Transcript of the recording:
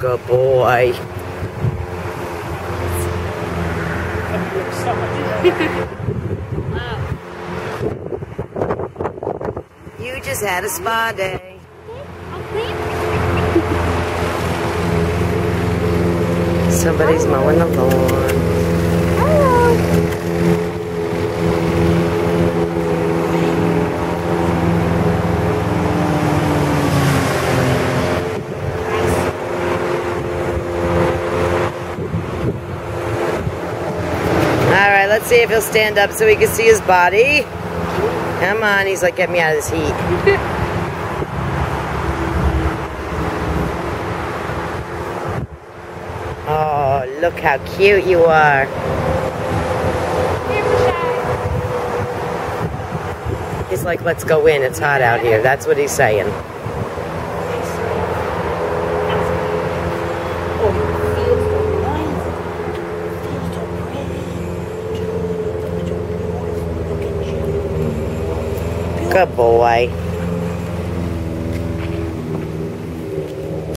Good boy. You just had a spa day. Somebody's mowing the lawn. Alright, let's see if he'll stand up so we can see his body. Come on, he's like, get me out of this heat. Oh, look how cute you are. He's like, let's go in, it's hot out here. That's what he's saying. Good boy.